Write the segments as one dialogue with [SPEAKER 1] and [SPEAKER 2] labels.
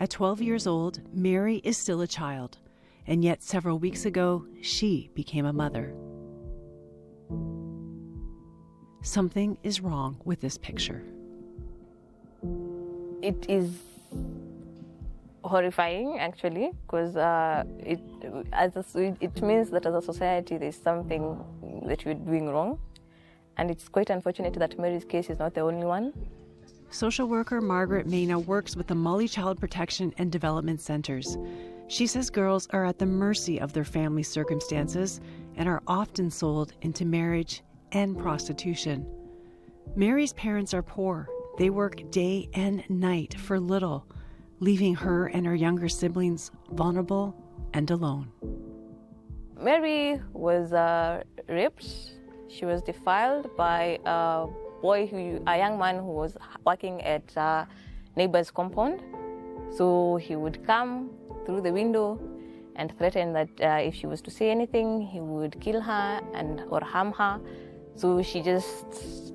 [SPEAKER 1] At 12 years old, Mary is still a child, and yet several weeks ago, she became a mother. Something is wrong with this picture.
[SPEAKER 2] It is horrifying, actually, because it means that as a society there's something that we're doing wrong, and it's quite unfortunate that Mary's case is not the only one.
[SPEAKER 1] Social worker Margaret Mena works with the Mully Child Protection and Development Centers. She says girls are at the mercy of their family circumstances and are often sold into marriage and prostitution. Mary's parents are poor. They work day and night for little, leaving her and her younger siblings vulnerable and alone.
[SPEAKER 2] Mary was raped. She was defiled by a young man who was working at a neighbor's compound. So he would come through the window and threaten that if she was to say anything, he would kill her or harm her. So she just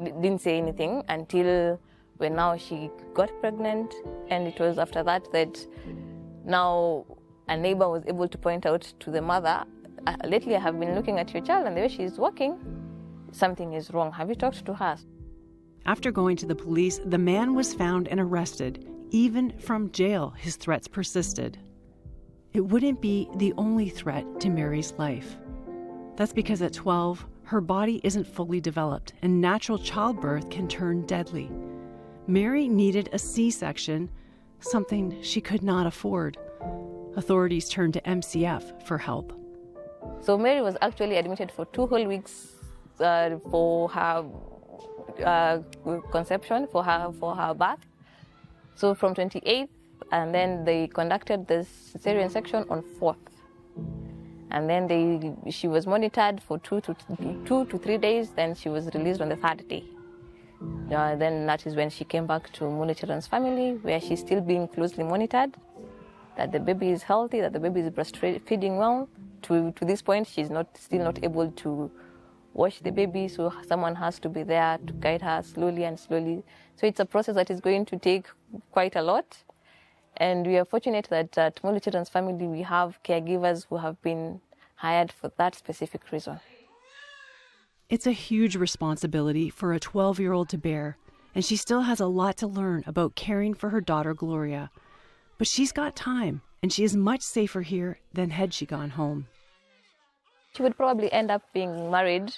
[SPEAKER 2] didn't say anything until when now she got pregnant, and it was after that now a neighbor was able to point out to the mother, lately I have been looking at your child and the way she's walking, something is wrong. Have you talked to her?
[SPEAKER 1] After going to the police, the man was found and arrested. Even from jail, his threats persisted. It wouldn't be the only threat to Mary's life. That's because at 12, her body isn't fully developed and natural childbirth can turn deadly. Mary needed a C-section, something she could not afford. Authorities turned to MCF for help.
[SPEAKER 2] So Mary was actually admitted for 2 whole weeks for her conception, for her birth. So from 28th, and then they conducted the cesarean section on 4th. And then she was monitored for 2 to 3 days, then she was released on the 3rd day. Then that is when she came back to Mully Children's Family, where she's still being closely monitored, that the baby is healthy, that the baby is breastfeeding well. To this point, she's still not able to wash the baby, so someone has to be there to guide her slowly and slowly. So it's a process that is going to take quite a lot. And we are fortunate that at Mully Children's Family we have caregivers who have been hired for that specific reason.
[SPEAKER 1] It's a huge responsibility for a 12-year-old to bear, and she still has a lot to learn about caring for her daughter Gloria. But she's got time, and she is much safer here than had she gone home.
[SPEAKER 2] She would probably end up being married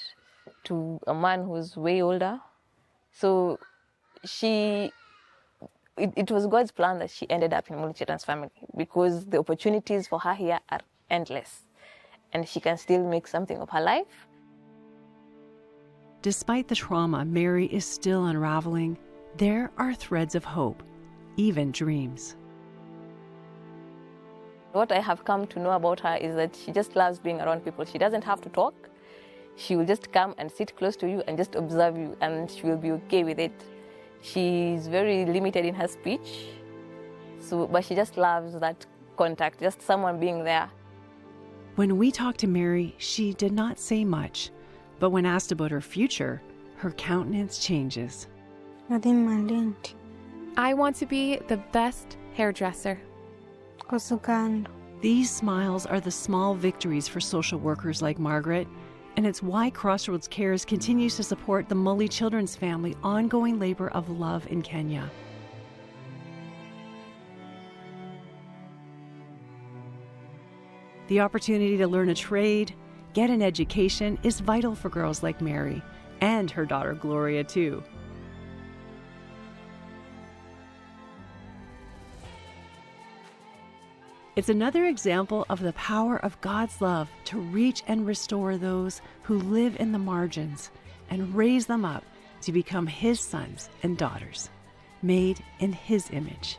[SPEAKER 2] to a man who's way older. So it was God's plan that she ended up in Mully Children's Family, because the opportunities for her here are endless, and she can still make something of her life.
[SPEAKER 1] Despite the trauma Mary is still unraveling, there are threads of hope, even dreams.
[SPEAKER 2] What I have come to know about her is that she just loves being around people. She doesn't have to talk. She will just come and sit close to you and just observe you, and she will be okay with it. She's very limited in her speech, but she just loves that contact, just someone being there.
[SPEAKER 1] When we talked to Mary, she did not say much, but when asked about her future, her countenance changes.
[SPEAKER 3] I want to be the best hairdresser.
[SPEAKER 1] These smiles are the small victories for social workers like Margaret, and it's why Crossroads Cares continues to support the Mully Children's Family ongoing labor of love in Kenya. The opportunity to learn a trade, get an education is vital for girls like Mary, and her daughter Gloria too. It's another example of the power of God's love to reach and restore those who live in the margins and raise them up to become His sons and daughters, made in His image.